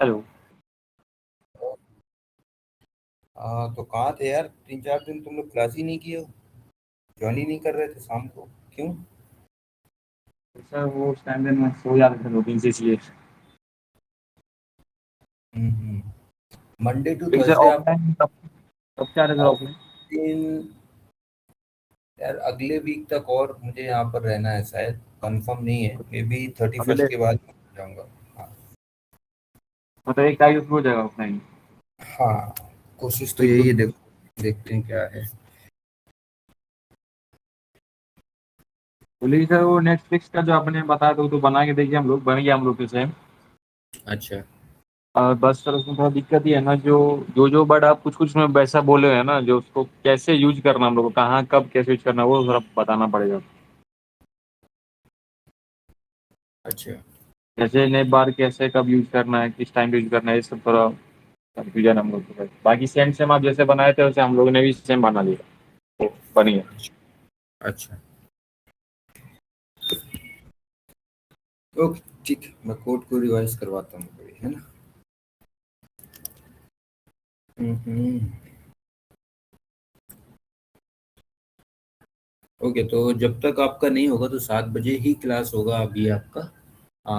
Hello. हाँ, तो कहाँ थे यार? 3 4 दिन तुम लोग क्लास ही नहीं किए हो, ज्वाइन ही नहीं कर रहे थे शाम को, क्यों? सर वो उस टाइम पे मैं सो जाता था 2 दिन से, इसलिए। मंडे टू लेकिन सर थर्सडे आप ऑफलाइन कब क्या रहे सर ऑफलाइन? दिन? यार अगले वीक तक और मुझे यहाँ पर रहना है, शायद कंफर्म नहीं है, मे बी 31st अगले के बाद जाऊँगा। हाँ। मतलब 1 तारीख को हो जाएगा ऑफलाइन? हाँ, कोशिश तो तो एक दो यही है, देखते हैं क्या है। बोलिए सर, वो नेटफ्लिक्स का जो आपने बताया था वो तो बना के देखिए, हम लोग बन गया हम लोग के सेम। अच्छा। बस सर उसमें थोड़ा दिक्कत ही है ना, जो जो जो वर्ड आप कुछ कुछ में वैसा बोले हैं ना, जो उसको कैसे यूज करना, हम लोग को कहाँ कब कैसे यूज करना, वो थोड़ा बताना पड़ेगा। अच्छा। जैसे नए बार कैसे कब यूज करना है, किस टाइम यूज करना है, ये सब थोड़ा कंफ्यूजन हम लोग को है। बाकी सेम सेम आप जैसे बनाए थे वैसे हम लोगों ने भी सेम बना लिया, तो बनी है। अच्छा। ओके, ठीक है, मैं कोड को रिवाइज करवाता हूँ कभी, है ना। हम्म। ओके, तो जब तक आपका नहीं होगा तो 7 बजे ही क्लास होगा अभी आपका।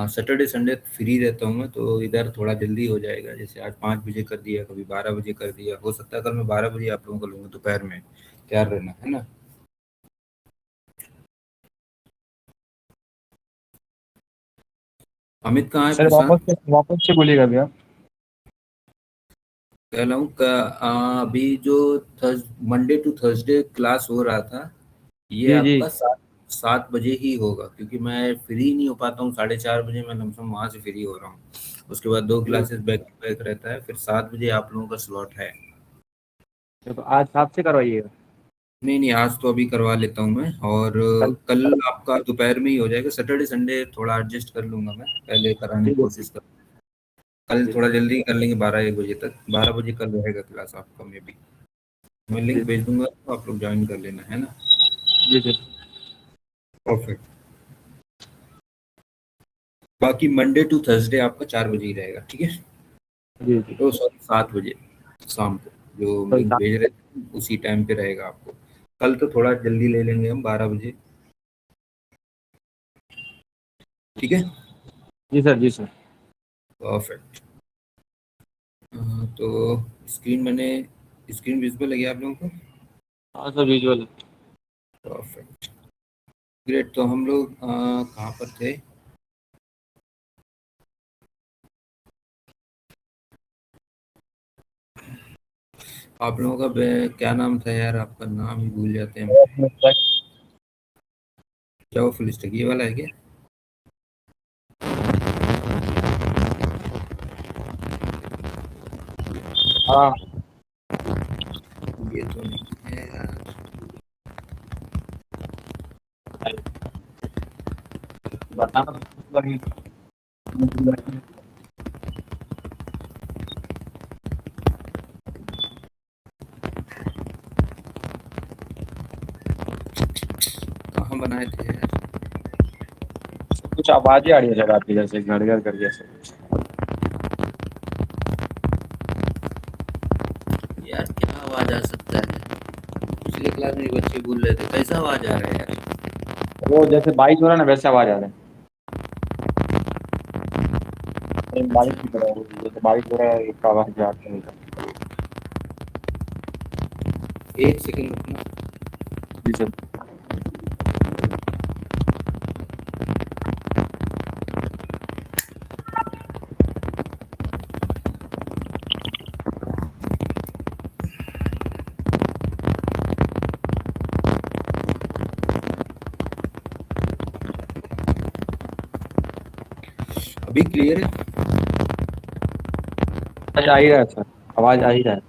सैटरडे संडे फ्री रहता हूँ मैं, तो इधर थोड़ा जल्दी हो जाएगा, जैसे आज 5 बजे कर दिया, कभी 12 बजे कर दिया, हो सकता है कल मैं 12 बजे आप लोगों को लूँगा दोपहर में। तैयार रहना, है ना। अमित कहाँ है? सर प्रशांत वापस से बोलिएगा भैया। कह रहा हूँ अभी जो मंडे टू थर्सडे क्लास हो रहा था, ये जी जी आपका 7 7 बजे ही होगा, क्योंकि मैं फ्री नहीं हो पाता हूँ, 4:30 बजे मैं लमसम वहाँ से फ्री हो रहा हूँ। उसके बाद 2 क्लासेस बैक टू बैक रहता है, फिर 7 बजे आप लोगों का स्लॉट है। तो आज 7 से करवाइएगा। नहीं नहीं, आज तो अभी करवा लेता हूँ मैं, और कल कल आपका दोपहर में ही हो जाएगा। सैटरडे संडे थोड़ा एडजस्ट कर लूंगा मैं, पहले कराने की ठीक है, कोशिश कर। कल थोड़ा जल्दी कर लेंगे, 12 1 बजे तक, 12 बजे कल रहेगा क्लास आपका में भी। मैं लिंक जी भेज दूंगा, तो आप लोग ज्वाइन कर लेना, है ना। जी सर। परफेक्ट। बाकी मंडे टू थर्सडे आपका 4 बजे ही रहेगा, ठीक है। जी जी। तो सॉरी, 7 बजे शाम को जो तो लिंक भेज रहे थे उसी टाइम पे रहेगा आपको। कल तो थोड़ा जल्दी ले लेंगे हम, 12 बजे, ठीक है। जी सर, जी सर। परफेक्ट। तो स्क्रीन विजिबल है आप लोगों को? हाँ सर, विजुअल। परफेक्ट। ग्रेट, तो हम लोग कहाँ पर थे? आप लोगों का क्या नाम था यार? आपका नाम ही भूल जाते हैं। क्या वो फुल स्टैक ये वाला है क्या? हाँ, ये तो नहीं है यार। बताना तो लगी। कहाँ बनाए थे यार? कुछ आवाजें आ रही है सर आपकी, जैसे घर घर कर जैसे। यार क्या आवाज आ सकता है? पिछले क्लास में भी बच्चे बोल रहे थे, कैसा आवाज आ रहा है यार? वो जैसे बारिश हो रहा है ना, वैसे आवाज आ रहा है। बारिश अच्छा, की तरह जैसे बारिश हो रहा है, एक आवाज आ रही है। 1 सेकंड रुकना। जी सर। अभी क्लियर है? आवाज आ ही रहा है सर, आवाज आ ही रहा है।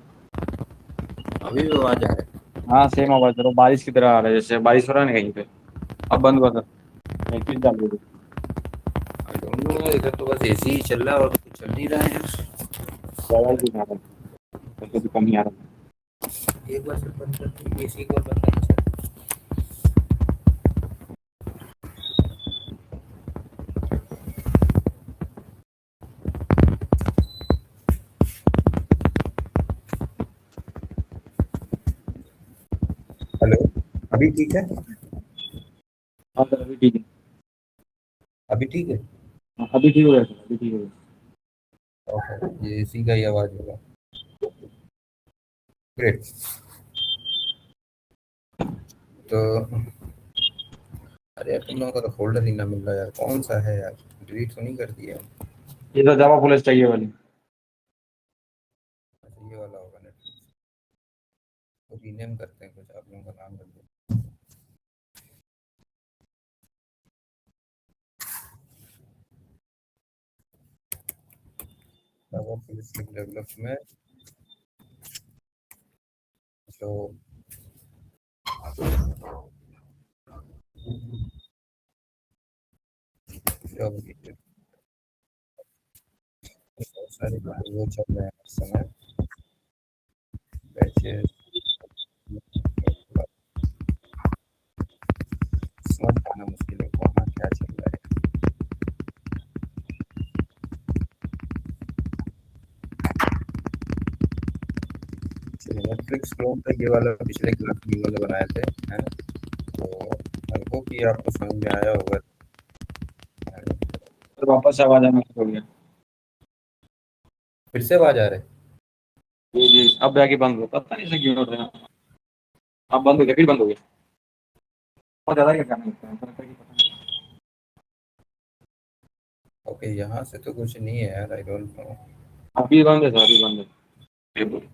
अभी भी आवाज आ रहा है? हाँ सेम आवाज सर, वो बारिश की तरह आ रहा है, जैसे बारिश हो रहा है ना कहीं पे। अब बंद हुआ सर, मैं फिर चालू हो गई। आई डोंट नो यार, इधर तो बस एसी ही चल रहा है और कुछ चल नहीं रहा है यार। ज्यादा ही आ रहा है, वैसे भी कम ही आ रहा है। एक बार से बंद करते, एसी को बंद करना। अभी ठीक है? हाँ सर अभी ठीक है। अभी ठीक है? हाँ, अभी ठीक हो गया सर, अभी ठीक हो गया। ओके, ये इसी का ही आवाज होगा। ग्रेट। तो अरे यार, तुम लोगों का तो फोल्डर ही ना मिल रहा यार, कौन सा है यार? डिलीट तो नहीं कर दिया? ये तो जावा फुल स्टैक ये वाली। अच्छा, ये वाला होगा नेटफ्लिक्स। तो रीनेम करते हैं, कुछ आप लोगों का नाम रख दो। Java full stack development. तो जॉब बहुत सारे वो चल रहे हैं इस समय। बैचेस समझ पाना मुश्किल है कहाँ क्या चल रहा है। नेटफ्लिक्स क्लोन का ये वाला पिछले क्लास में ये वाला बनाए थे, है ना? तो आई होप कि आपको समझ में आया होगा। तो वापस से आवाज आना शुरू हो गया। फिर से आवाज आ रहा है? जी जी, अब जाके बंद हो, पता नहीं से क्यों हो रहा है। अब बंद हो गया, फिर बंद हो गया। बहुत ज्यादा क्या करना लगता है, पता नहीं पता नहीं। ओके, यहाँ से तो कुछ नहीं है यार, आई डोंट नो। अभी बंद है सर, अभी बंद है।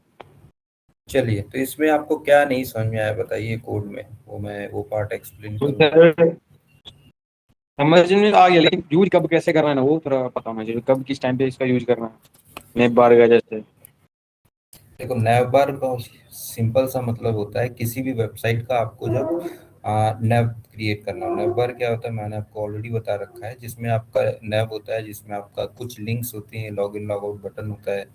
चलिए, तो इसमें आपको क्या नहीं समझ में आया बताइए कोड में, वो मैं वो पार्ट एक्सप्लेन तो करूँ। सर समझ में आ गया, लेकिन यूज कब कैसे करना है ना, वो थोड़ा पता होना चाहिए, कब किस टाइम पे इसका यूज करना है। नेप बार का जैसे। देखो, नैव बार का सिंपल सा मतलब होता है किसी भी वेबसाइट का आपको जब नैव क्रिएट करना हो। नैव बार क्या होता है मैंने आपको ऑलरेडी बता रखा है, जिसमें आपका नैव होता है, जिसमें आपका कुछ लिंक्स होती हैं, log in log out button होता है,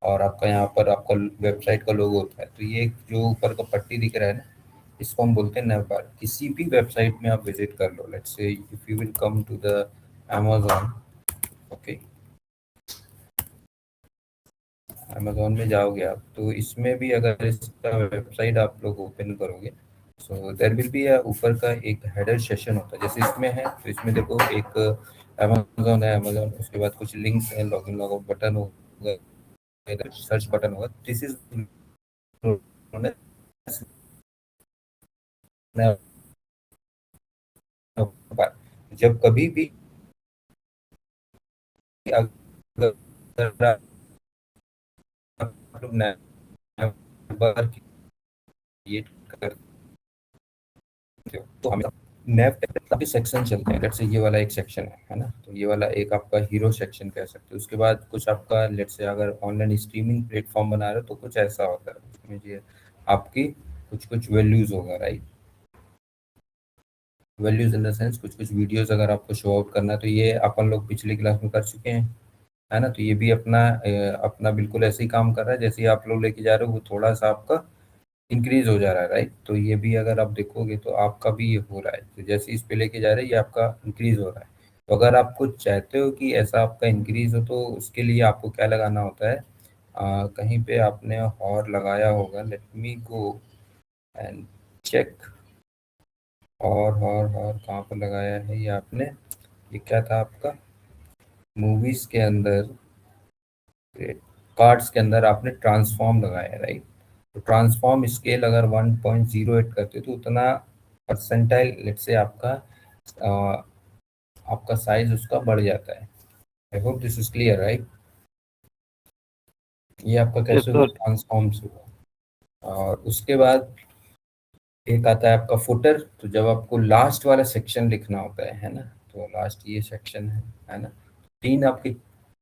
और आपका यहाँ पर आपका वेबसाइट का लोगो होता है। तो ये जो ऊपर का पट्टी दिख रहा है ना, इसको हम बोलते हैं नैव बार। किसी भी वेबसाइट में आप विजिट कर लो, let's see if you will come to the Amazon, okay, Amazon में जाओगे आप, तो इसमें भी अगर इसका वेबसाइट आप लोग ओपन करोगे, सो देयर विल बी ऊपर का एक हेडर सेशन होता है, जैसे इसमें है। तो इसमें देखो एक अमेजोन है, अमेजोन, उसके बाद कुछ लिंक्स हैं, लॉगिन लॉग आउट बटन होगा, सर्च बटन होगा। दिस इज जब कभी भी अगर आप लोग नंबर क्रिएट करते हो तो हमें नैव काफी सेक्शन चलते हैं। लेट्स से ये वाला एक सेक्शन है ना, तो ये वाला एक आपका हीरो सेक्शन कह सकते हो। उसके बाद कुछ आपका लेट्स से अगर ऑनलाइन स्ट्रीमिंग प्लेटफॉर्म बना रहे हो तो कुछ ऐसा होता है, उसमें ये आपकी कुछ कुछ वैल्यूज होगा, right? Values in the sense कुछ कुछ वीडियोस अगर आपको शो आउट करना है, तो ये अपन लोग पिछली क्लास में कर चुके हैं, है ना? तो ये भी अपना अपना बिल्कुल ऐसे ही काम कर रहा है, जैसे ही आप लोग लेके जा रहे हो वो थोड़ा सा आपका इंक्रीज हो जा रहा है, राइट? तो ये भी अगर आप देखोगे तो आपका भी ये हो रहा है, तो जैसे इस पे लेके जा रहे हैं ये आपका इंक्रीज हो रहा है। तो अगर आपको चाहते हो कि ऐसा आपका इंक्रीज हो, तो उसके लिए आपको क्या लगाना होता है, कहीं पे आपने और लगाया होगा, let me go and check. और कहाँ पर लगाया है ये आपने? ये क्या था आपका? मूवीज के अंदर, कार्ड्स के अंदर आपने ट्रांसफॉर्म लगाया है, राइट? तो ट्रांसफॉर्म स्केल अगर 1.08 करते हो तो उतना परसेंटाइल लेट से आपका आपका साइज उसका बढ़ जाता है। I hope this is clear, right? ये आपका यस कैसे हुआ? सर। ट्रांसफॉर्म से हुआ। और उसके बाद एक आता है आपका फुटर। तो जब आपको लास्ट वाला सेक्शन लिखना होता है ना, तो लास्ट ये सेक्शन है ना, तीन आपके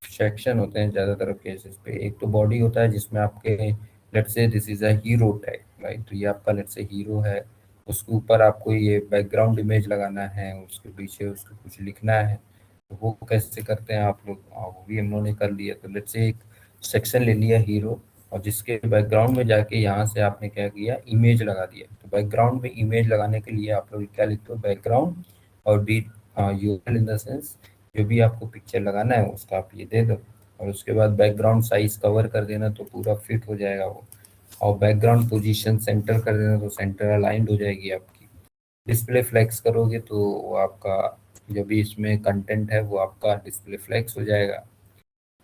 सेक्शन होते हैं ज़्यादातर केसेस पे। एक तो बॉडी होता है जिसमें आपके let's say this is a hero tag, right? तो ये आपका लेट्स से हीरो है, उसके ऊपर आपको ये बैकग्राउंड इमेज लगाना है, उसके पीछे उसको कुछ लिखना है। तो वो कैसे करते हैं आप लोग? वो भी हम लोगों ने कर लिया। तो लेट्स से एक सेक्शन ले लिया हीरो, और जिसके बैकग्राउंड में जाके यहाँ से आपने क्या किया, इमेज लगा दिया। तो बैकग्राउंड में इमेज लगाने के लिए आप लोग क्या लिखते हो? बैकग्राउंड और D URL in the sense जो भी आपको पिक्चर लगाना है उसका आप ये दे दो, और उसके बाद बैकग्राउंड साइज कवर कर देना तो पूरा फिट हो जाएगा वो, और बैकग्राउंड पोजीशन सेंटर कर देना तो सेंटर अलाइंड हो जाएगी आपकी। डिस्प्ले फ्लेक्स करोगे तो वो आपका जो भी इसमें कंटेंट है वो आपका डिस्प्ले फ्लेक्स हो जाएगा।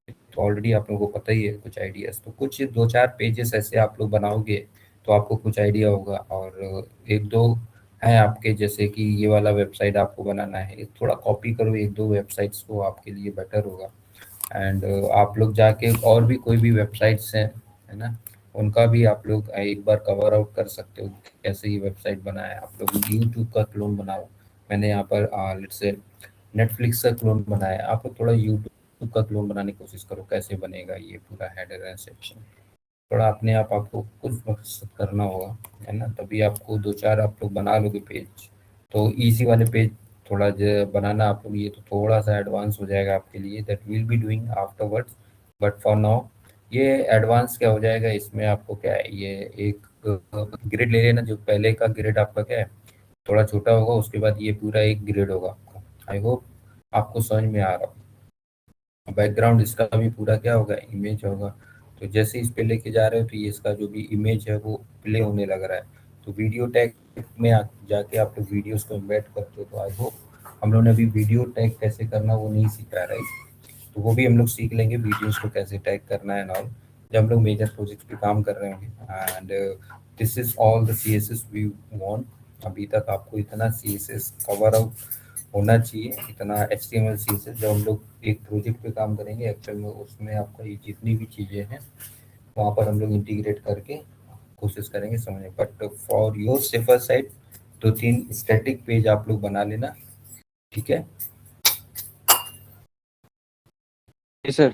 तो ऑलरेडी आप लोगों को पता ही है कुछ आइडियाज, तो कुछ दो चार पेजेस ऐसे आप लोग बनाओगे तो आपको कुछ आइडिया होगा। और एक दो हैं आपके, जैसे कि ये वाला वेबसाइट आपको बनाना है, थोड़ा कॉपी करो एक दो वेबसाइट्स को, आपके लिए बेटर होगा। एंड आप लोग जाके और भी कोई भी वेबसाइट्स हैं, है ना, उनका भी आप लोग एक बार कवर आउट कर सकते हो। कैसे ये वेबसाइट बनाए, आप लोग यूट्यूब का क्लोन बनाओ। मैंने यहाँ पर लेट्स से नेटफ्लिक्स का क्लोन बनाया है, आप लोग थोड़ा यूट्यूब का क्लोन बनाने की कोशिश करो, कैसे बनेगा ये पूरा हेडर एंड सेक्शन। थोड़ा अपने आप आपको कुछ मकसद करना होगा, है ना, तभी आपको दो चार आप लोग बना लोगे पेज। तो इजी वाले पेज थोड़ा बनाना आप लोग, ये तो थोड़ा सा एडवांस हो जाएगा आपके लिए, that will be doing afterwards. But for now ये एडवांस क्या हो जाएगा, इसमें आपको क्या है, ये एक ग्रिड ले लेना। जो पहले का ग्रिड आपका क्या है, थोड़ा छोटा होगा, उसके बाद ये पूरा एक ग्रिड होगा आपका। आई होप आपको समझ में आ रहा हो। बैकग्राउंड इसका भी पूरा क्या होगा, इमेज होगा। तो जैसे इस पे लेके जा रहे हो तो ये इसका जो भी इमेज है वो प्ले होने लग रहा है। तो वीडियो टैग में जाके आप लोग वीडियोस को एम्बेड करते हो। तो आई होप हम लोग ने अभी वीडियो टैग कैसे करना वो नहीं सीखा, राइट। तो वो भी हम लोग सीख लेंगे, वीडियोस को कैसे टैग करना है और जब हम लोग मेजर प्रोजेक्ट पे काम कर रहे होंगे। And this is all the C S S we want. अभी तक आपको इतना C S S cover out होना चाहिए, इतना H T M L C S S. जब हम लोग एक प्रोजेक्ट पे काम करेंगे एक्चुअल में, उसमें आपका ये जितनी भी चीज़ें हैं वहाँ पर हम लोग इंटीग्रेट करके कोशिश करेंगे समझने। But for your safer side दो तीन स्टैटिक पेज आप लोग बना लेना, ठीक है। जी सर।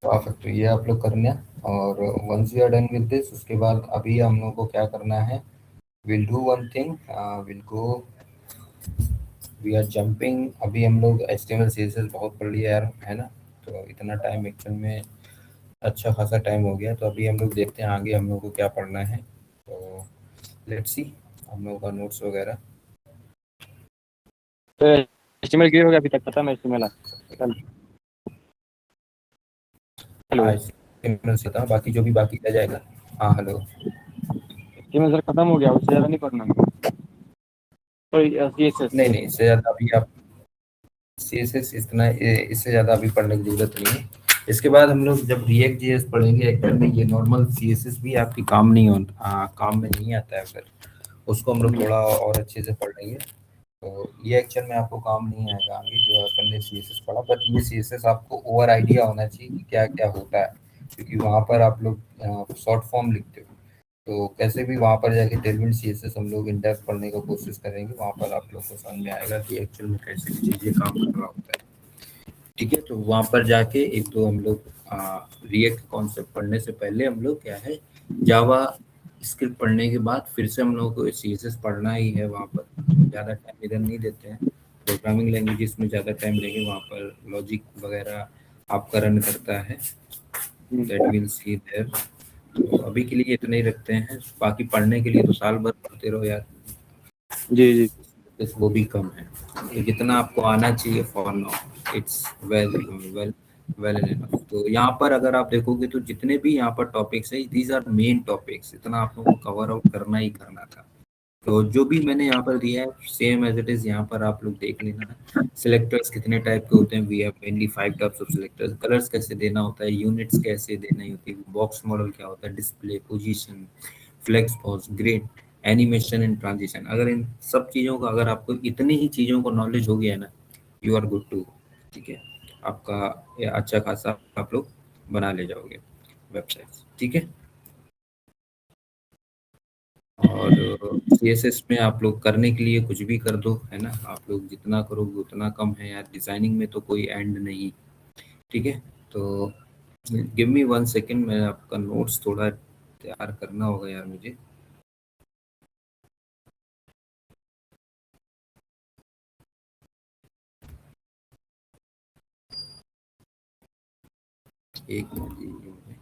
परफेक्ट, तो ये आप लोग करना। और once you are done with this, उसके बाद अभी हम लोग को क्या करना है, will do one thing, will go, we are jumping. अभी हम लोग HTML CSS बहुत पढ़ लिया यार, है ना। तो इतना टाइम एक्चुअल में अच्छा खासा टाइम हो गया। तो अभी हम लोग देखते हैं आगे हम लोग को क्या पढ़ना है। तो लेट्स सी हम लोगों का नोट्स वगैरह। तो एचटीएमएल क्लियर हो गया अभी तक, पता है एचटीएमएल कल। हेलो। हाँ HTML से था, बाकी जो भी बाकी रह जाएगा। हाँ हेलो। एचटीएमएल सर खत्म हो गया, उससे ज़्यादा नहीं पढ़ना। तो सीएसएस। नहीं नहीं, इससे ज़्यादा अभी आप CSS इतना इससे ज़्यादा अभी पढ़ने की जरूरत नहीं है। इसके बाद हम लोग जब रिएक्ट जेएस पढ़ेंगे एक्चुअल में, ये नॉर्मल CSS भी आपकी काम नहीं काम में नहीं आता है। फिर उसको हम लोग थोड़ा और अच्छे से पढ़ लेंगे। तो ये एक्चुअल में आपको काम नहीं आएगा आगे, जो अपन ने CSS पढ़ा। बट ये CSS आपको ओवर आइडिया होना चाहिए कि क्या क्या होता है, क्योंकि वहाँ पर आप लोग शॉर्ट फॉर्म लिखते हो। तो कैसे भी वहाँ पर जाके टेलविंड CSS हम लोग इन डेप्थ पढ़ने की कोशिश करेंगे, वहाँ पर आप लोग को समझ में आएगा कि एक्चुअल में कैसे चीज़ें काम कर रहा होता है, ठीक है। तो वहाँ पर जाके एक तो हम लोग रिएक्ट कॉन्सेप्ट पढ़ने से पहले हम लोग क्या है, जावा स्क्रिप्ट पढ़ने के बाद फिर से हम लोग को CSS पढ़ना ही है। वहाँ पर ज़्यादा टाइम इधर नहीं देते हैं, प्रोग्रामिंग लैंग्वेजेस में ज़्यादा टाइम देंगे, वहाँ पर लॉजिक वगैरह आपका रन करता है, दैट विल सी देयर। तो अभी के लिए इतना ही रखते हैं, बाकी पढ़ने के लिए तो साल भर पढ़ते रहो यार, जी जी। बस वो भी कम है। तो जितना आपको आना चाहिए for now it's well well well and enough. तो यहाँ पर अगर आप देखोगे तो जितने भी यहाँ पर टॉपिक्स है, दीज आर मेन टॉपिक्स, इतना आप लोगों को कवर आउट करना ही करना था। तो जो भी मैंने यहाँ पर दिया है सेम एज इट इज यहाँ पर आप लोग देख लेना। सिलेक्टर्स कितने टाइप के होते हैं, we have mainly 5 types of selectors. Colours कैसे देना होता है, यूनिट्स कैसे देनी होती है, बॉक्स मॉडल क्या होता है, display, position, flexbox, grid, animation and transition. अगर इन सब चीज़ों का, अगर आपको इतनी ही चीज़ों को नॉलेज हो गया है ना, यू आर गुड टू, ठीक है। आपका ये अच्छा खासा आप लोग बना ले जाओगे वेबसाइट्स, ठीक है। और CSS में आप लोग करने के लिए कुछ भी कर दो, है ना, आप लोग जितना करोगे उतना कम है यार, डिजाइनिंग में तो कोई एंड नहीं, ठीक है। तो गिव मी 1 सेकेंड, मैं आपका नोट्स थोड़ा तैयार करना होगा यार मुझे। एक मिनट दीजिए मुझे।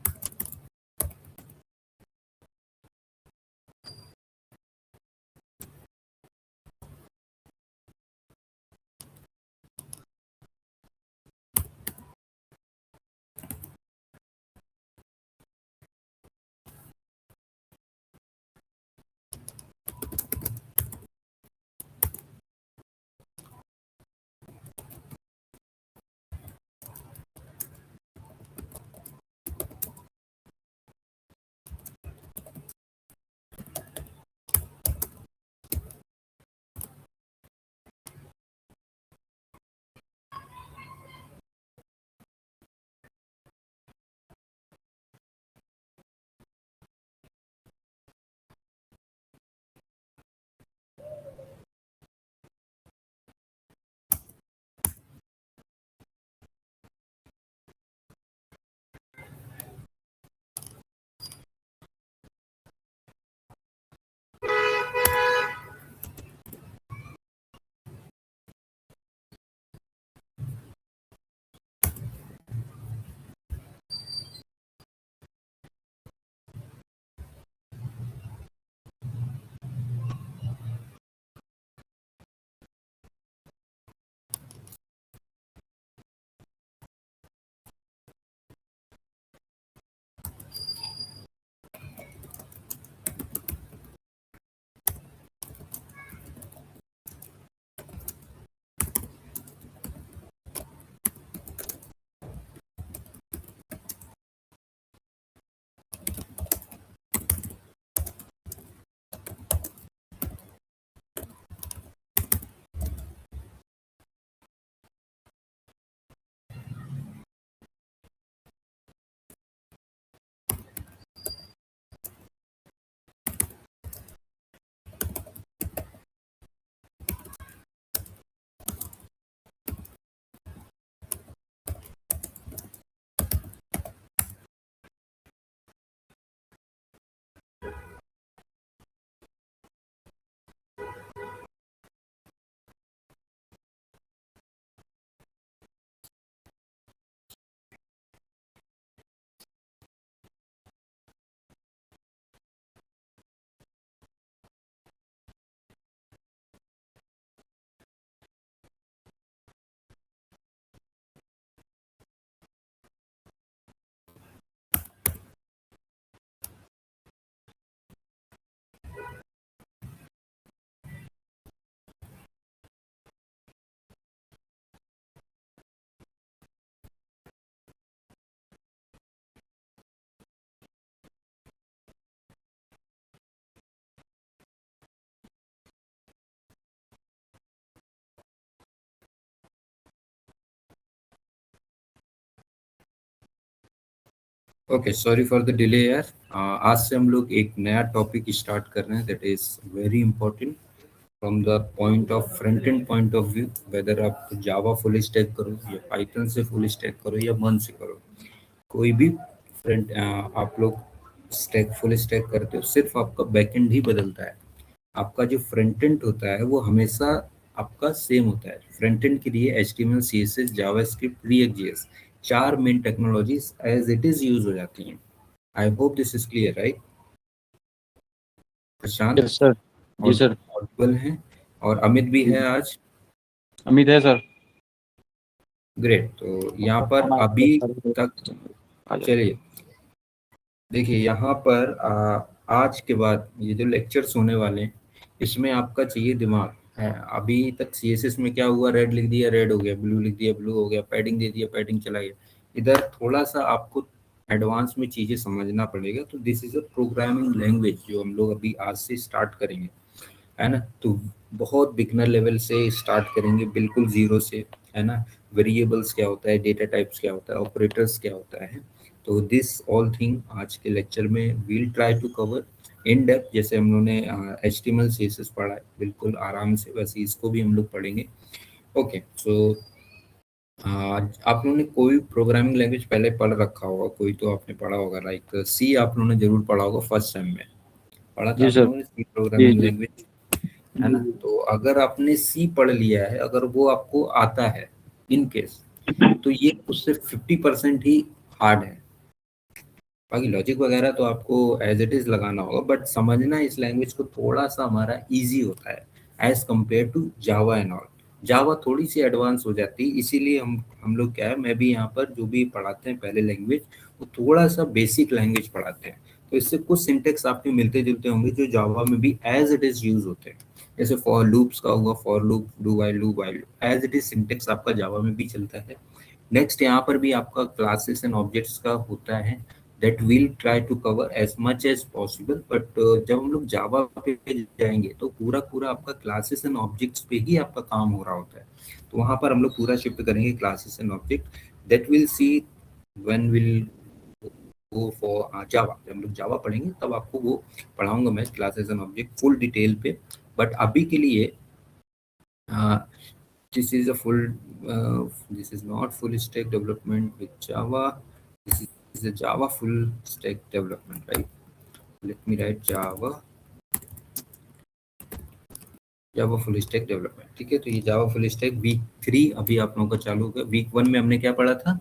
Okay, sorry for the delay यार। आज से हम लोग एक नया टॉपिक स्टार्ट कर रहे हैं, that is very important from the point of front end point of view. Whether आप जावा फुल स्टैक करो या पाइथन से फुल स्टैक करो या मन से करो, कोई भी फ्रंट आप लोग स्टैक फुल स्टैक करते हो, सिर्फ आपका बैकएंड ही बदलता है। आपका जो फ्रंट एंड होता है वो हमेशा आपका सेम होता है। फ्रंट एंड के लिए HTML, CSS, JavaScript, React JS, चार main technologies as it is use हो जाती हैं। I hope this is clear, right Prashant? Yes sir. जी और सर। ऑडिबल हैं, और अमित भी है आज। अमित है सर। ग्रेट। तो यहाँ पर अभी तक आ जाओ। चलिए, देखिए यहाँ पर आज के बाद ये जो लेक्चर्स होने वाले हैं, इसमें आपका चाहिए दिमाग है। अभी तक CSS में क्या हुआ, रेड लिख दिया रेड हो गया, ब्लू लिख दिया ब्लू हो गया, पैडिंग दे दिया पैडिंग चला गया। इधर थोड़ा सा आपको एडवांस में चीज़ें समझना पड़ेगा। तो this is a programming language जो हम लोग अभी आज से स्टार्ट करेंगे, है ना। तो बहुत बिगनर लेवल से स्टार्ट करेंगे, बिल्कुल जीरो से, है ना। वेरिएबल्स क्या होता है, डेटा टाइप्स क्या होता है, ऑपरेटर्स क्या होता है। तो दिस ऑल थिंग आज के लेक्चर में we'll try to cover in depth. जैसे हम लोगों ने HTML CSS पढ़ा है बिल्कुल आराम से, वैसे इसको भी हम लोग पढ़ेंगे। ओके, सो आप लोगों ने कोई प्रोग्रामिंग लैंग्वेज पहले पढ़ रखा होगा, कोई तो आपने पढ़ा होगा, लाइक सी आप लोगों ने जरूर पढ़ा होगा फर्स्ट टाइम में। पढ़ा था जी आप सर। लोगों ने सी जी प्रोग्रामिंग जी। लैंग्वेज, है ना। तो अगर आपने सी पढ़ लिया है, अगर वो आपको आता है इन केस, तो ये उससे 50% ही हार्ड है। बाकी लॉजिक वगैरह तो आपको एज इट इज लगाना होगा, बट समझना इस लैंग्वेज को थोड़ा सा हमारा इजी होता है as compare to Java and all. Java थोड़ी सी एडवांस हो जाती है, इसीलिए हम लोग क्या है, मैं भी यहाँ पर जो भी पढ़ाते हैं पहले लैंग्वेज, वो थोड़ा सा बेसिक लैंग्वेज पढ़ाते हैं। तो इससे कुछ सिंटेक्स आपके मिलते जुलते होंगे जो जावा में भी एज इट इज यूज होते हैं। जैसे फॉर लूप्स का होगा, for loop, do while loop, while as it is syntax आपका जावा में भी चलता है। नेक्स्ट यहाँ पर भी आपका क्लासेस एंड ऑब्जेक्ट्स का होता है, that will try to cover as much as possible. But जब हम लोग जावा पे जाएंगे तो पूरा पूरा आपका क्लासेस एंड ऑब्जेक्ट्स पे ही आपका काम हो रहा होता है। तो वहाँ पर हम लोग पूरा शिफ्ट करेंगे classes and object, that will see when will go for Java. जब हम लोग जावा पढ़ेंगे तब आपको वो पढ़ाऊंगा मैं, classes and object full detail पे। बट अभी के लिए this is a full this is not full stack development with Java. This is a Java full stack development, right? Let me write Java full stack development। ठीक है, तो ये Java full stack week 3 अभी आप लोगों का चालू होगा। वीक 1 में हमने क्या पढ़ा था,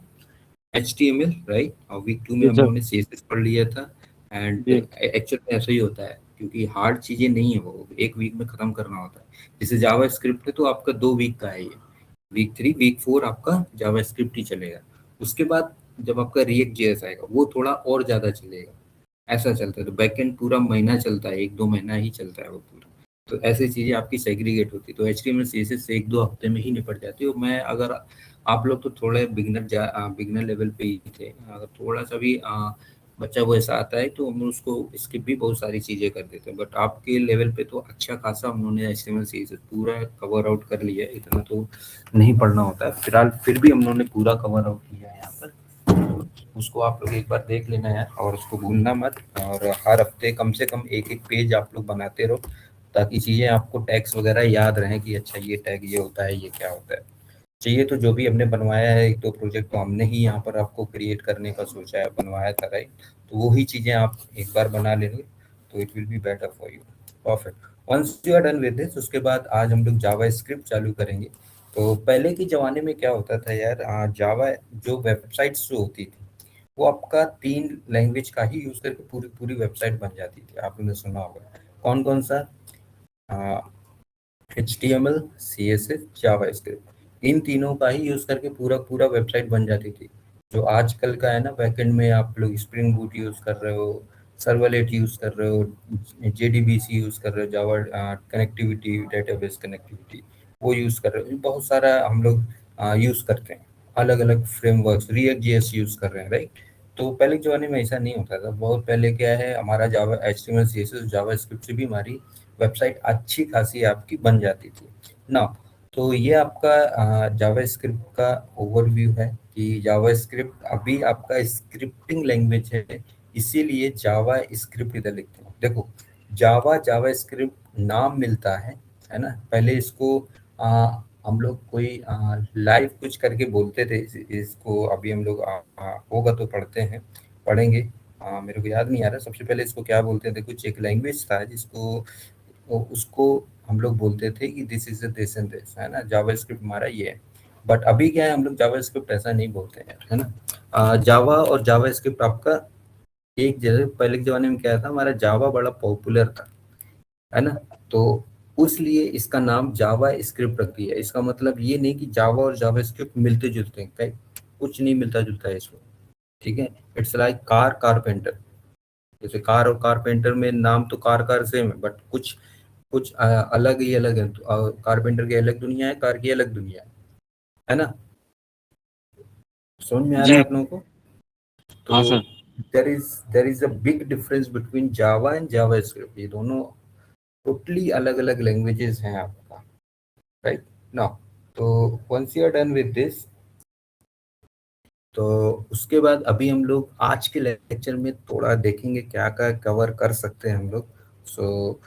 HTML, राइट। और वीक 2 में जी हम सर। लोगों ने CSS पढ़ लिया था। And ji. एक्चुअल में ऐसा ही होता है, क्योंकि हार्ड चीजें नहीं है, वो एक वीक में खत्म करना होता है। जैसे जावा स्क्रिप्ट है तो आपका 2 वीक का है ये, वीक 3 वीक 4 आपका जावा स्क्रिप्ट ही चलेगा। उसके बाद जब आपका रिएक्ट जेएस आएगा वो थोड़ा और ज्यादा चलेगा, ऐसा चलता है। तो बैकएंड पूरा महीना चलता है, 1-2 महीना ही चलता है वो पूरा। तो ऐसी चीजें आपकी सेग्रीगेट होती है। तो HTML CSS से 1-2 हफ्ते में ही निपट जाती है। और मैं अगर आप लोग तो थोड़े बिगनर लेवल पे ही थे, अगर थोड़ा सा भी बच्चा वो ऐसा आता है तो हम उसको स्किप भी बहुत सारी चीजें कर देते हैं। बट आपके लेवल पे तो अच्छा खासा हम लोगों ने HTML CSS पूरा कवर आउट कर लिया है, इतना तो नहीं पढ़ना होता है फिलहाल। फिर भी हम लोगों ने पूरा कवर आउट किया है यहाँ पर, उसको आप लोग एक बार देख लेना है और उसको भूलना मत। और हर हफ्ते कम से कम एक एक पेज आप लोग बनाते रहो, ताकि चीज़ें आपको टैग्स वगैरह याद रहें कि अच्छा ये टैग ये होता है, ये क्या होता है। चाहिए तो जो भी हमने बनवाया है, एक दो प्रोजेक्ट तो हमने ही यहाँ पर आपको क्रिएट करने का सोचा है, बनवाया था, राइट। तो वो ही चीज़ें आप एक बार बना लेंगे तो it will be better for you. Perfect. Once you are done with this, उसके बाद आज हम लोग जावा स्क्रिप्ट चालू करेंगे। तो पहले के ज़माने में क्या होता था यार, जावा जो वेबसाइट्स जो होती थी वो आपका 3 लैंग्वेज का ही यूज़ करके पूरी पूरी वेबसाइट बन जाती थी। आपने सुना होगा कौन कौन सा, HTML, CSS, जावास्क्रिप्ट, इन तीनों का ही यूज करके पूरा पूरा वेबसाइट बन जाती थी। जो आजकल का है ना, बैकएंड में आप लोग स्प्रिंग बूट यूज कर रहे हो, सर्वलेट यूज कर रहे हो, JDBC यूज कर रहे हो, जावा कनेक्टिविटी, डेटाबेस कनेक्टिविटी वो यूज कर रहे हो। बहुत सारा हम लोग यूज करते हैं, अलग अलग फ्रेमवर्क्स, रिएक्ट जेएस यूज कर रहे हैं, राइट। तो पहले के ज़माने में ऐसा नहीं होता था। बहुत पहले क्या है, हमारा जावा HTML CSS जावास्क्रिप्ट से भी हमारी वेबसाइट अच्छी खासी आपकी बन जाती थी ना। तो ये आपका जावास्क्रिप्ट का ओवरव्यू है। कि जावास्क्रिप्ट अभी आपका स्क्रिप्टिंग लैंग्वेज है, इसीलिए जावा स्क्रिप्ट इधर लिखते हैं। देखो जावास्क्रिप्ट नाम मिलता है ना। पहले इसको हम लोग कोई लाइव कुछ करके बोलते थे इसको। अभी हम लोग होगा तो पढ़ेंगे। मेरे को याद नहीं आ रहा सबसे पहले इसको क्या बोलते थे। कुछ एक लैंग्वेज था जिसको उसको हम लोग बोलते थे कि this is this and this, है ना। जावास्क्रिप्ट हमारा ये है। बट अभी क्या है, हम लोग जावास्क्रिप्ट ऐसा नहीं बोलते हैं, है ना। जावा और जावास्क्रिप्ट आपका एक जैसे पहले के जमाने में क्या था, हमारा जावा बड़ा पॉपुलर था, है ना। तो उसलिए इसका नाम जावा स्क्रिप्ट रख दिया। इसका मतलब ये नहीं कि जावा और जावा स्क्रिप्ट मिलते जुलते हैं, कहीं कुछ नहीं मिलता जुलता है इसमें, ठीक है। It's like carpenter. जैसे कार और कारपेंटर में नाम तो कार सेम है, बट कुछ कुछ अलग ही अलग है। तो कारपेंटर की अलग दुनिया है, कार की अलग दुनिया है ना। समझ में आ रहा जी। है आप लोगों को। हाँ तो सर। There is a big difference between Java and JavaScript. ये दोनों टोटली अलग अलग लैंग्वेजेस हैं आपका, राइट नाउ। तो once you are done with this, तो उसके बाद अभी हम लोग आज के लेक्चर में थोड़ा देखेंगे क्या क्या कवर कर सकते हैं हम लोग। So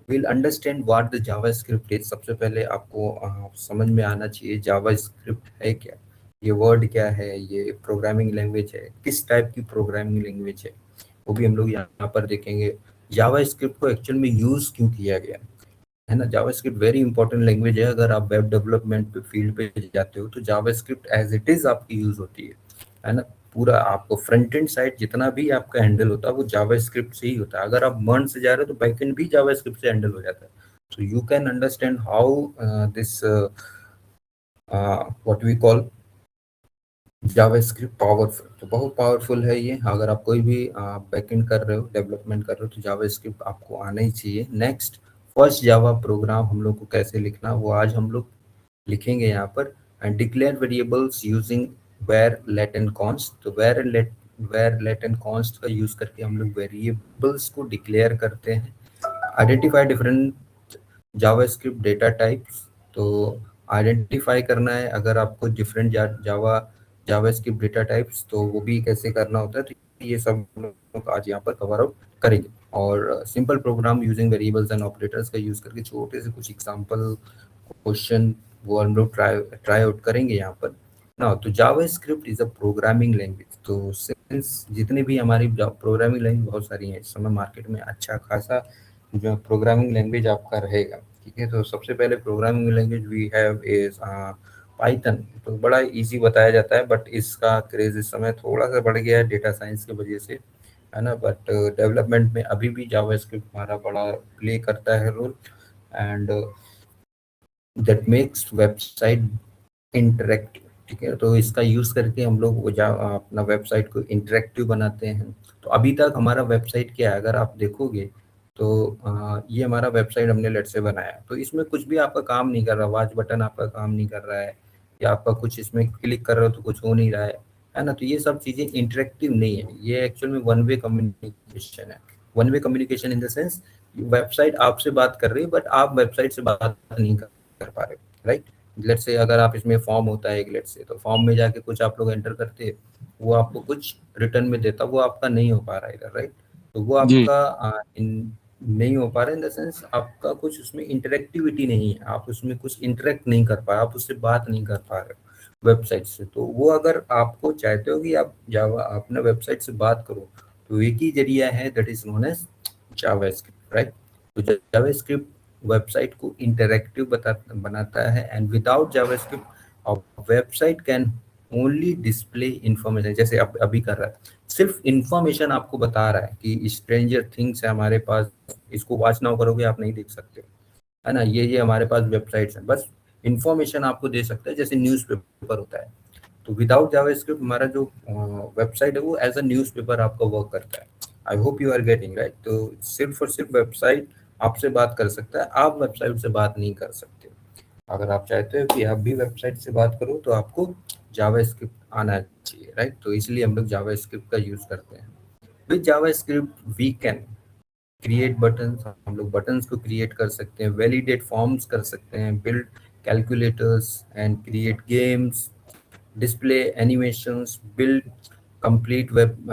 will understand what the JavaScript is. सबसे पहले आपको समझ में आना चाहिए जावास्क्रिप्ट है क्या, ये वर्ड क्या है, ये प्रोग्रामिंग लैंग्वेज है, किस टाइप की प्रोग्रामिंग लैंग्वेज है, वो भी हम लोग यहाँ पर देखेंगे। जावास्क्रिप्ट को एक्चुअल में यूज क्यों किया गया, है ना। जावास्क्रिप्ट वेरी इंपॉर्टेंट लैंग्वेज है। अगर आप वेब डेवलपमेंट पे फील्ड पे जाते हो तो जावास्क्रिप्ट एज इट इज आपकी यूज होती है ना। पूरा आपको फ्रंट एंड साइड जितना भी आपका हैंडल होता है वो जावास्क्रिप्ट से ही होता है। अगर आप मर्न से जा रहे हो तो बैकएंड भी जावास्क्रिप्ट से हैंडल हो जाता है। So you can understand how this what we call JavaScript powerful. तो बहुत पावरफुल है ये। अगर आप कोई भी बैकएंड कर रहे हो, डेवलपमेंट कर रहे हो, तो जावास्क्रिप्ट आपको आना ही चाहिए। नेक्स्ट, फर्स्ट जावा प्रोग्राम हम लोग को कैसे लिखना वो आज हम लोग लिखेंगे यहाँ पर। And declare variables using var let and const. तो वेर लेट एंड कॉन्स्ट का यूज करके हम लोग वेरिएबल्स को डिक्लेयर करते हैं। Identify different JavaScript data types. तो आइडेंटिफाई करना है अगर आपको डिफरेंट जावास्क्रिप्ट डेटा टाइप्स, तो वो भी कैसे करना होता है। तो ये सब हम लोग आज यहाँ पर कवर आउट करेंगे। और simple program using variables and operators का यूज करके छोटे से कुछ एग्जांपल क्वेश्चन वो हम लोग ट्राई आउट करेंगे यहाँ पर ना। तो JavaScript is a programming language. तो सिंस जितने भी हमारी प्रोग्रामिंग लैंग्वेज बहुत सारी हैं इस समय मार्केट में, अच्छा खासा जो प्रोग्रामिंग लैंग्वेज आपका रहेगा, ठीक है। तो सबसे पहले programming language we have is Python. तो बड़ा इजी बताया जाता है, बट इसका क्रेज इस समय थोड़ा सा बढ़ गया है डेटा साइंस की वजह से, है ना। बट डेवलपमेंट में अभी भी जावास्क्रिप्ट हमारा बड़ा प्ले करता है role. And that makes website interactive, ठीक है। तो इसका यूज करके हम लोग वो अपना वेबसाइट को इंटरेक्टिव बनाते हैं। तो अभी तक हमारा वेबसाइट क्या है, अगर आप देखोगे तो ये हमारा वेबसाइट हमने लेट से बनाया, तो इसमें कुछ भी आपका काम नहीं कर रहा। वॉच बटन आपका काम नहीं कर रहा है, या आपका कुछ इसमें क्लिक कर रहे हो तो कुछ हो नहीं रहा है ना। तो ये सब चीजें इंटरेक्टिव नहीं है, ये एक्चुअल में वन वे कम्युनिकेशन है। One way communication in the sense website आपसे बात कर रही है, बट आप वेबसाइट से बात नहीं कर पा रहे, राइट। लेट से अगर आप इसमें फॉर्म होता है एक, लेट से तो फॉर्म में जाके कुछ आप लोग एंटर करते, वो आपको कुछ रिटर्न में देता, वो आपका नहीं हो पा रहा है इधर, राइट। तो वो जी। आपका नहीं हो पा रहा है इन द सेंस आपका कुछ उसमें इंटरेक्टिविटी नहीं है, आप उसमें कुछ इंटरेक्ट नहीं कर पा रहे, आप उससे बात नहीं कर पा रहे हो वेबसाइट से। तो वो अगर आपको चाहते हो कि आप जावा अपने वेबसाइट से बात करो, तो एक ही जरिया है, that is known as JavaScript, right. तो जावास्क्रिप्ट वेबसाइट को इंटरेक्टिव बनाता है। And without JavaScript website can only display information, जैसे अभी कर रहा है, सिर्फ इंफॉर्मेशन आपको बता रहा है कि स्ट्रेंजर थिंग्स है हमारे पास, इसको वॉच नाउ करोगे आप नहीं देख सकते, है ना। ये हमारे पास वेबसाइट्स हैं, बस इंफॉर्मेशन आपको दे सकता है, जैसे न्यूज़पेपर होता है। तो विदाउट जावास्क्रिप्ट हमारा जो वेबसाइट है वो एज अ न्यूज़पेपर आपका वर्क करता है। I hope you are getting right. तो सिर्फ और सिर्फ वेबसाइट आपसे बात कर सकता है, आप वेबसाइट से बात नहीं कर सकते। अगर आप चाहते हो कि आप भी वेबसाइट से बात करो तो आपको जावास्क्रिप्ट आना चाहिए, राइट। तो इसलिए हम लोग जावास्क्रिप्ट का यूज करते हैं। With JavaScript we can create buttons, हम लोग बटन्स को क्रिएट कर सकते हैं, वैलिडेट फॉर्म्स कर सकते हैं, build calculators and create games, display, animations, build complete web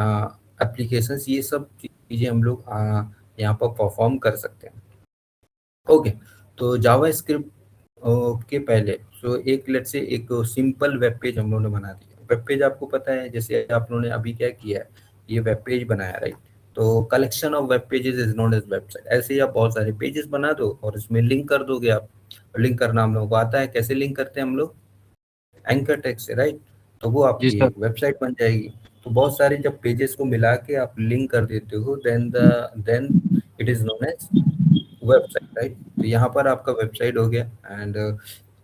applications, ये सब चीज़ें हम लोग यहाँ पर परफॉर्म कर सकते हैं। ओके, तो जावा स्क्रिप्ट के पहले तो एक लेट से एक सिंपल वेब पेज हम लोगों ने बना दिया। वेब पेज आपको पता है, जैसे आप लोगों ने अभी क्या किया है, ये वेब पेज बनाया, राइट? तो collection of web pages is known as website. ऐसे ही आप बहुत सारे पेजेस बना दो और इसमें लिंक कर दोगे आप। लिंक करना हम लोगों को आता है, कैसे लिंक करते हैं हम लोग? एंकर टेक्स्ट से, राइट? तो वो जी आपकी सर। एक वेबसाइट बन जाएगी। तो बहुत सारे जब पेजेस को मिला के आप लिंक कर देते हो, then it is known as website, right? तो यहाँ पर आपका वेबसाइट हो गया। एंड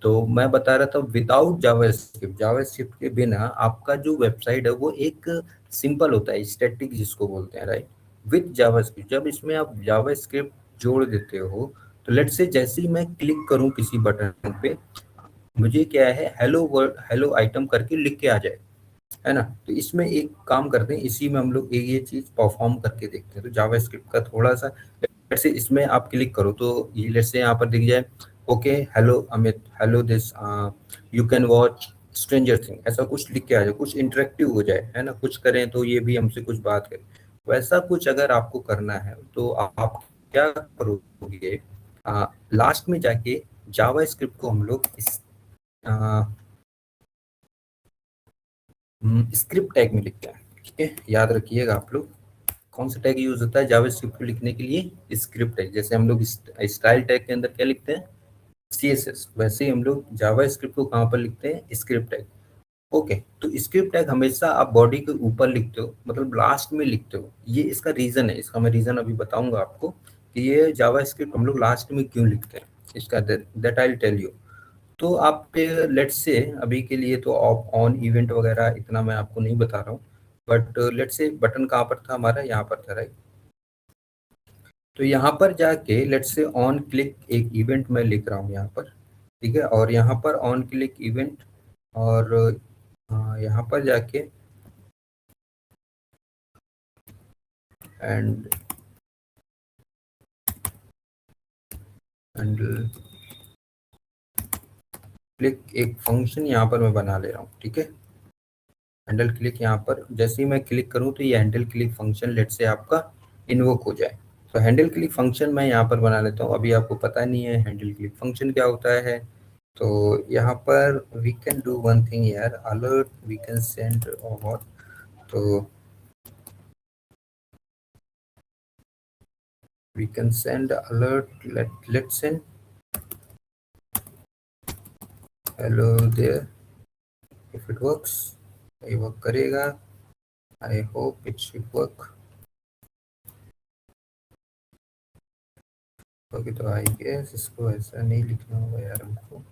तो मैं बता रहा था, विदाउट जावास्क्रिप्ट, जावास्क्रिप्ट के बिना आपका जो वेबसाइट है वो एक सिंपल होता है, स्टैटिक जिसको बोलते हैं, राइट? विद जावास्क्रिप्ट जब इसमें आप जावास्क्रिप्ट जोड़ देते हो, तो लेट से जैसे ही मैं क्लिक करूं किसी बटन पे, मुझे क्या है, हेलो वर्ड, हेलो आइटम करके लिख के आ जाए, है ना? तो इसमें एक काम करते हैं, इसी में हम लोग ये चीज परफॉर्म करके देखते हैं। तो जावास्क्रिप्ट का थोड़ा सा, जैसे इसमें आप क्लिक करो तो ये लेट से यहाँ पर दिख जाए, okay hello Amit, hello this, you can watch stranger thing, ऐसा कुछ लिख के आ जाए, कुछ इंटरेक्टिव हो जाए, है ना? कुछ करें तो ये भी हमसे कुछ बात करें, वैसा कुछ अगर आपको करना है तो आप क्या करोगे, लास्ट में जाके जावा स्क्रिप्ट को हम लोग इस स्क्रिप्ट टैग में लिखते हैं, ठीक है? याद रखिएगा आप लोग, कौन सा टैग यूज होता है जावास्क्रिप्ट को लिखने के लिए? Script tag. जैसे हम लोग स्टाइल टैग के अंदर क्या लिखते हैं? सीएसएस। वैसे ही हम लोग जावास्क्रिप्ट को कहाँ पर लिखते हैं? Script tag. ओके, तो स्क्रिप्ट टैग हमेशा आप बॉडी के ऊपर लिखते हो, मतलब लास्ट में लिखते हो। ये इसका रीजन है, इसका मैं रीजन अभी बताऊंगा आपको कि ये जावास्क्रिप्ट हम लोग लास्ट में क्यों लिखते हैं, इसका that I will tell you. तो आप लेट्स से अभी के लिए तो ऑफ ऑन इवेंट वगैरह इतना मैं आपको नहीं बता रहा हूँ, बट लेट्स से बटन कहाँ पर था हमारा? यहाँ पर था, राइट? तो यहाँ पर जाके लेट्स से ऑन क्लिक एक इवेंट मैं लिख रहा हूँ यहाँ पर, ठीक है? और यहाँ पर ऑन क्लिक इवेंट, और यहाँ पर जाके एंड हैंडल क्लिक एक फंक्शन यहाँ पर मैं बना ले रहा हूँ, ठीक है? हैंडल क्लिक, यहाँ पर जैसे ही मैं क्लिक करूँ तो ये हैंडल क्लिक फंक्शन लेट से आपका इन्वोक हो जाए। तो हैंडल क्लिक फंक्शन मैं यहाँ पर बना लेता हूँ। अभी आपको पता नहीं है हैंडल क्लिक फंक्शन क्या होता है, तो यहाँ पर we can do one thing यार, अलर्ट वी कैन सेंड और व्हाट, तो we can send alert, let's send hello there, if it works, ये वर्क करेगा, I hope it should work. Okay, तो आई गेस इसको ऐसा नहीं लिखना होगा यार हमको।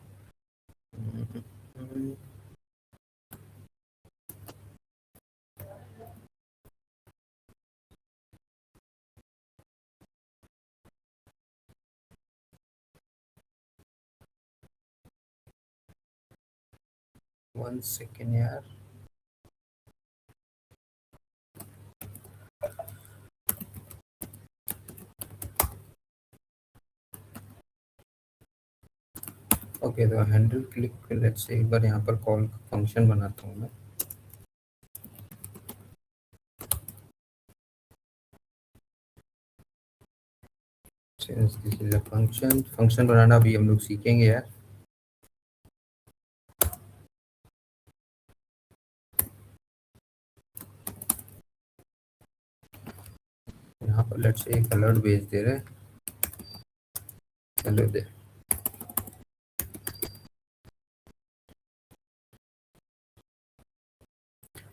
1 सेकेंड यार। ओके, तो हैंडल क्लिक लेट्स से एक बार यहाँ पर कॉल फंक्शन बनाता हूँ मैं। Since this is a function बनाना भी हम लोग सीखेंगे यार। यहाँ पर लेट्स से एक अलर्ट भेज दे रहे हैं, hello they.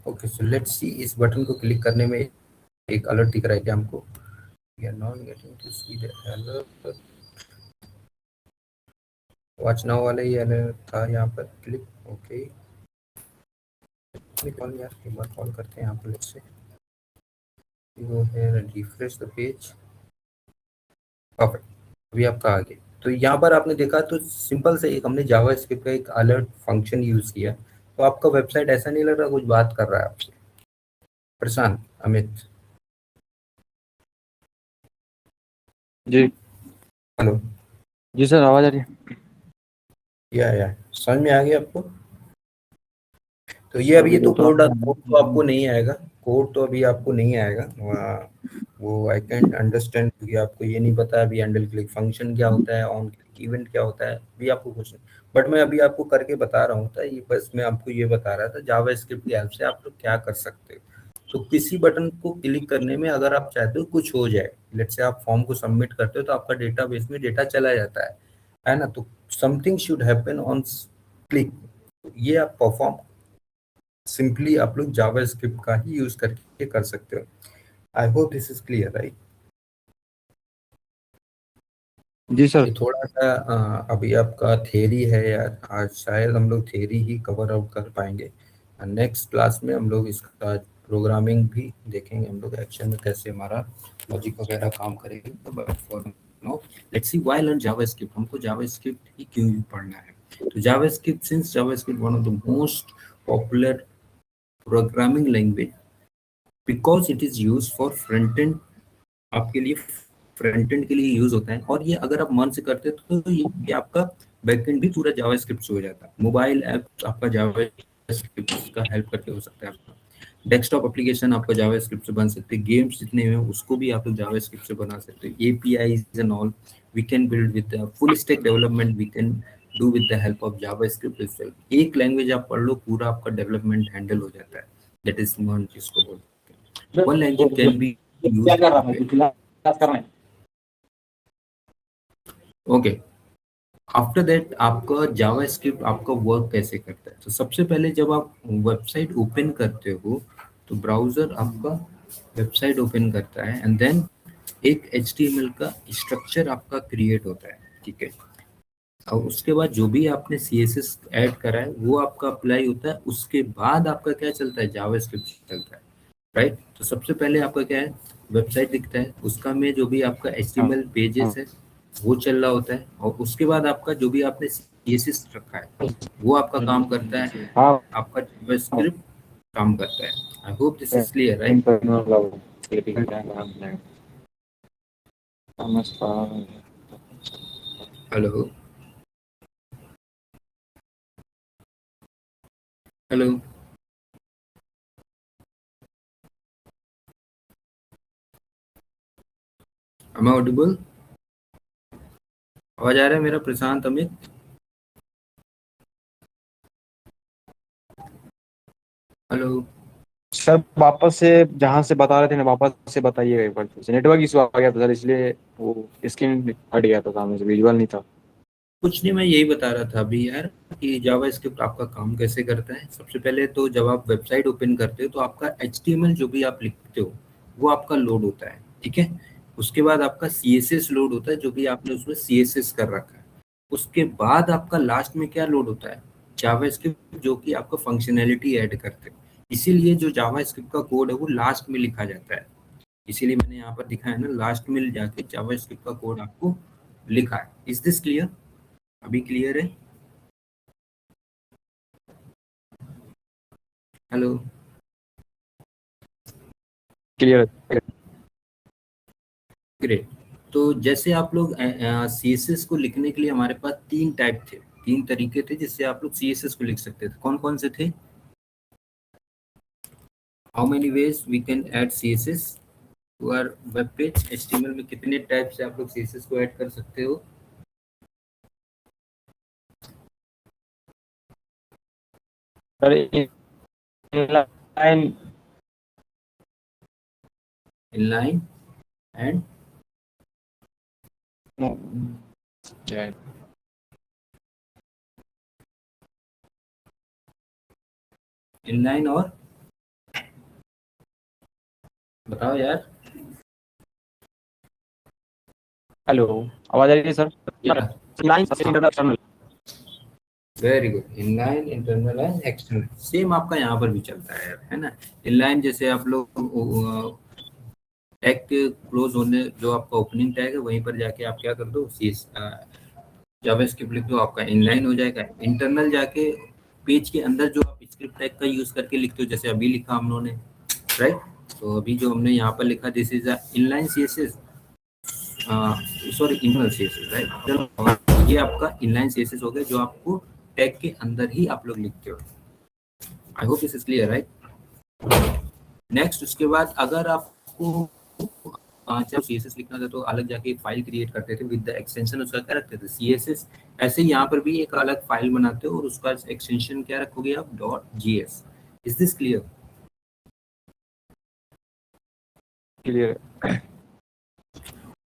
Okay, so let's see, इस बटन को क्लिक करने में एक अलर्ट दिख रहा है क्या हमको? We are not getting to see the alert. Watch now वाला ही अलर्ट था यहाँ पर, क्लिक। ओके, कॉल यार, एक बार कॉल करते हैं यहाँ पर। Let's say go here and refresh the page. Perfect, अभी आपका आ गया। तो यहाँ पर आपने देखा, तो सिंपल से एक हमने जावास्क्रिप्ट का एक अलर्ट फंक्शन यूज किया, तो आपका वेबसाइट ऐसा नहीं लग रहा कुछ बात कर रहा है आपसे? प्रशांत, अमित, जी। हेलो। जी सर, आवाज आ रही है? या समझ में आ गया आपको? तो ये अभी तो कोड तो आपको नहीं आएगा, कोड तो अभी आपको नहीं आएगा वो आई कैन अंडरस्टैंड, क्योंकि आपको ये नहीं पता अभी हैंडल क्लिक फंक्शन क्या होता है, ऑन क्लिक इवेंट क्या होता है, अभी आपको कुछ नहीं। बट मैं अभी आपको करके बता रहा हूँ था, ये बस मैं आपको ये बता रहा था जावा स्क्रिप्ट की हेल्प से आप लोग क्या कर सकते हो। तो किसी बटन को क्लिक करने में अगर आप चाहते हो कुछ हो जाए, लेट्स से आप फॉर्म को सबमिट करते हो तो आपका डेटाबेस में डेटा चला जाता है ना, तो something should happen on click. ये आप परफॉर्म सिंपली आप लोग जावा स्क्रिप्ट का ही यूज करके कर सकते हो। I hope this is clear right. जी सर। ये थोड़ा सा अभी आपका थ्योरी है यार, आज शायद हम लोग थ्योरी ही कवर आउट कर पाएंगे, नेक्स्ट क्लास में हम लोग इसका प्रोग्रामिंग भी देखेंगे, हम लोग एक्शन में कैसे हमारा लॉजिक वगैरह काम करेगी। But for now let's see why learn JavaScript, हमको जावास्क्रिप्ट ही क्यों पढ़ना है। तो JavaScript, since JavaScript one of the most popular programming language because it is use for front end, आपके लिए फ्रंट एंड के लिए यूज होता है, और ये अगर आप मन से करते हो तो ये आपका बैकएंड भी पूरा जावास्क्रिप्ट से हो जाता है। मोबाइल ऐप आपका जावास्क्रिप्ट का हेल्प करके हो सकता है, आपका डेस्कटॉप एप्लीकेशन आपका जावास्क्रिप्ट से बन सकते हैं, गेम्स जितने हैं उसको भी आप लोग जावास्क्रिप्ट से बना सकते हो, APIs and all we can build with full stack development we can do with the help of JavaScript itself. एक लैंग्वेज आप पढ़ लो पूरा आपका डेवलपमेंट हैंडल हो जाता है, दैट इज वन जिसको बोलते हैं वन लैंग्वेज कैन बी क्या कर रहा है, क्लास कर रहे हैं। ओके, आफ्टर दैट आपका जावास्क्रिप्ट आपका वर्क कैसे करता है। तो सबसे पहले जब आप वेबसाइट ओपन करते हो तो ब्राउजर आपका वेबसाइट ओपन करता है एंड देन एक HTML का स्ट्रक्चर आपका क्रिएट होता है, ठीक है। और उसके बाद जो भी आपने CSS ऐड करा है वो आपका अप्लाई होता है, उसके बाद आपका क्या चलता है, जावास्क्रिप्ट चलता है, राइट। तो सबसे पहले आपका क्या है, वेबसाइट दिखता है, उसका में जो भी आपका HTML पेजेस है वो चल रहा होता है, और उसके बाद आपका जो भी आपने CSS रखा है वो आपका काम करता है, आपका जावास्क्रिप्ट काम करता है। I hope this is clear right. Hello hello am I audible, आवाज आ रहा है मेरा प्रशांत अमित। हेलो सर वापस से जहाँ से बता रहे थे ना, वापस से बताइएगा एक बार फिर से, नेटवर्क इशू आ गया था सर, इसलिए वो स्क्रीन हट गया था सामने से, विजुअल नहीं था। कुछ नहीं, मैं यही बता रहा था अभी यार कि जावास्क्रिप्ट आपका काम कैसे करता है। सबसे पहले तो जब आप वेबसाइट ओपन करते हो तो आपका HTML जो भी आप लिखते हो वो आपका लोड होता है, ठीक है। उसके बाद आपका CSS लोड होता है, जो भी आपने उसमें CSS कर रखा है। उसके बाद आपका लास्ट में क्या लोड होता है, जावास्क्रिप्ट, जो कि आपका फंक्शनैलिटी ऐड करते हैं। इसीलिए जो जावास्क्रिप्ट का कोड है वो लास्ट में लिखा जाता है, इसीलिए मैंने यहाँ पर दिखाया है ना, लास्ट में जाके जावास्क्रिप्ट का कोड आपको लिखा है। इज दिस क्लियर, अभी क्लियर है। Hello clear. ग्रेट। तो जैसे आप लोग CSS को लिखने के लिए हमारे पास तीन टाइप थे, तीन तरीके थे जिससे आप लोग CSS को लिख सकते थे। कौन कौन से थे, how many ways we can add CSS to our web page. HTML में कितने टाइप से आप लोग CSS को ऐड कर सकते हो। सर इनलाइन, इनलाइन एंड क्या है, इनलाइन और बताओ यार। हेलो आवाज आ रही है sir. Inline external. Very good, inline, internal and external. Same आपका यहाँ पर भी चलता है यार, है ना। इनलाइन जैसे आप लोग टैग के क्लोज होने, जो आपका ओपनिंग टैग है वहीं पर जाके आप क्या कर दो, जावास्क्रिप्ट लिख दो, आपका इनलाइन हो जाएगा। इंटरनल जाके पेज के अंदर जो आप स्क्रिप्ट टैग का यूज करके लिखते हो, जैसे अभी लिखा हम लोगों ने, राइट। तो अभी जो हमने यहाँ पर लिखा, this is inline CSS, sorry internal CSS, right. ये आपका इनलाइन CSS हो गया, जो आपको टैग के अंदर ही आप लोग लिखते हो। I hope this is clear right. Next उसके बाद अगर आपको जब CSS लिखना था तो अलग जाके एक फाइल क्रिएट करते थे विद द एक्सटेंशन, उसका क्या रखते थे CSS। ऐसे ही यहाँ पर भी एक अलग फाइल बनाते हो और उसका एक्सटेंशन क्या रखोगे आप, .gs। Is this clear? Clear.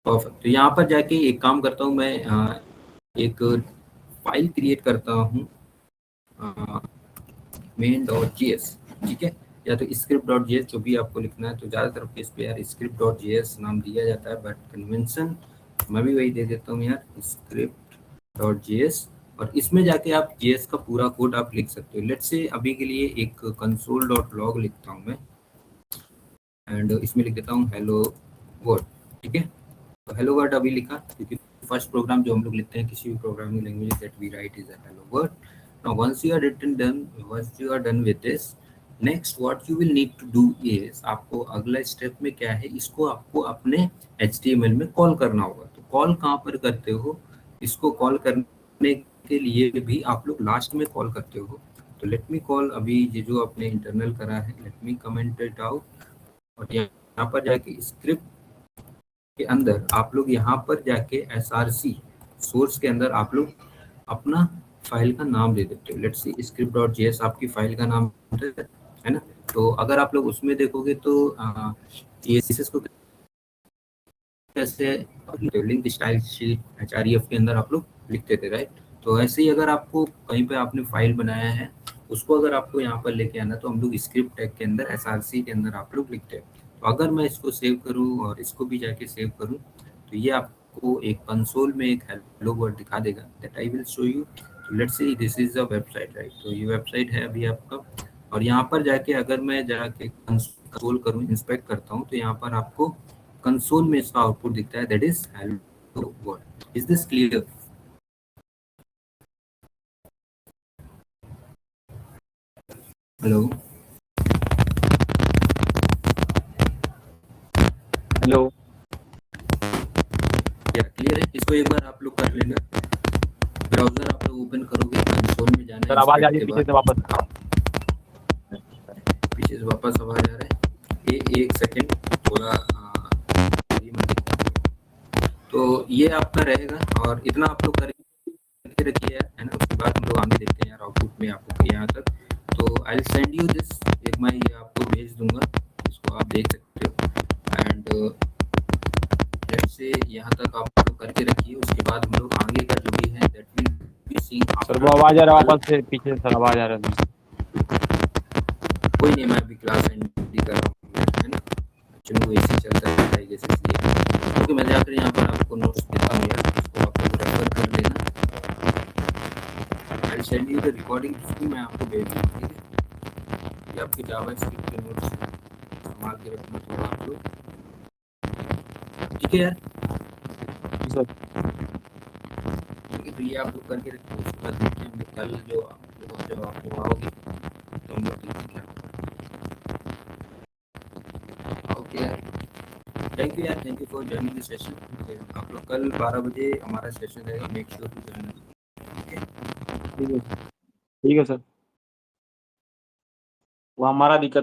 Perfect. तो यहाँ पर जाके एक काम करता हूँ मैं, एक फाइल क्रिएट करता हूँ main.js, ठीक है, या तो script.js, जो भी आपको लिखना है। तो ज़्यादातर केस पे यार script.js नाम दिया जाता है, बट कन्वेंशन मैं भी वही दे देता हूँ यार, script.js। और इसमें जाके आप JS का पूरा कोड आप लिख सकते हो। लेट्स से अभी के लिए एक console.log लिखता हूँ मैं, एंड इसमें लिख देता हूँ हेलो वर्ल्ड, ठीक है। तो हेलो वर्ल्ड अभी लिखा, क्योंकि फर्स्ट प्रोग्राम जो हम लोग लिखते हैं किसी भी programming language that we write is a hello world. Now once you are done with this, next what you will need to do is, आपको अगला स्टेप में क्या है, इसको आपको अपने HTML में कॉल करना होगा। तो कॉल कहाँ पर करते हो, इसको कॉल करने के लिए भी आप लोग लास्ट में कॉल करते हो। तो लेट मी कॉल अभी ये जो अपने इंटरनल करा है, let me comment it out. और यहाँ पर जाके स्क्रिप्ट के अंदर आप लोग यहाँ पर जाके src सोर्स के अंदर आप लोग अपना फाइल का नाम दे देते हो। लेट्स सी script.js आपकी फाइल का नाम है ना। तो अगर आप लोग उसमें देखोगे तो ये CSS को कैसे लिंक स्टाइल शीट HREF के अंदर आप लोग लिखते थे राइट। तो ऐसे ही अगर आपको कहीं पे आपने फाइल बनाया है, उसको अगर आपको यहाँ पर लेके आना, तो हम लोग स्क्रिप्ट टैग के अंदर src के अंदर आप लोग लिखते हैं। तो अगर मैं इसको सेव करूँ और इसको भी जाके सेव करूँ, तो ये आपको एक कंसोल में एक हेलो वर्ड दिखा देगा, that I will show you. तो let's see this is a website right. तो ये वेबसाइट है अभी आपका, और यहाँ पर जाके अगर मैं जाके कंसोल करूँ, इंस्पेक्ट करता हूँ, तो यहाँ पर आपको कंसोल में इसका आउटपुट दिखता है, that is hello world. Is this clear? Hello hello क्या क्लियर है? इसको एक बार आप लोग कर लेना, ब्राउजर आप लोग ओपन करोगे, कंसोल में जाना सर, है, आवाज आ रही इंस्पेक्ट है के पीछे से बाद वापस। पीछे से वापस आवाज आ रहा है, ये एक सेकेंड थोड़ा ये मैं देखता हूँ। तो ये आपका रहेगा, और इतना आप लोग करके रखिए है ना। उसके बाद हम लोग आगे देखते हैं यार आउटपुट में आपको यहाँ तक। तो I will send you this, एक मैं ये आपको भेज दूंगा, इसको आप देख सकते हो। एंड लेट्स से यहाँ तक आप लोग करके रखिए। उसके बाद हम लोग आगे का जो भी है that will be seeing sir, after. वो आवाज आ रहा है वापस से पीछे से, आवाज आ रहा है। कोई नहीं, मैं अभी क्लास एंड कर रहा हूँ है ना, एक्चुअली वो इसी चलता है आई गेस, इसलिए। क्योंकि मैं जाकर यहाँ पर आपको नोट्स देता हूँ यार, उसको आप लोग रेफर कर लेना। I send you the recording, उसकी मैं आपको भेज दूँगा, ठीक है। ये आपके जावा स्क्रिप्ट के नोट्स संभाल के रखना थोड़ा आप लोग, ठीक है यार। सर, ठीक है, तो ये आप लोग करके रखिए। उसके बाद देखते हैं कल जो आप लोग आओगे तो हम लोग देखते हैं क्या। ओके यार, थैंक यू यार, thank you for joining the session. आप लोग कल 12 बजे हमारा सेशन रहेगा, मेक श्योर टू जॉइन। ठीक है सर। वो हमारा दिक्कत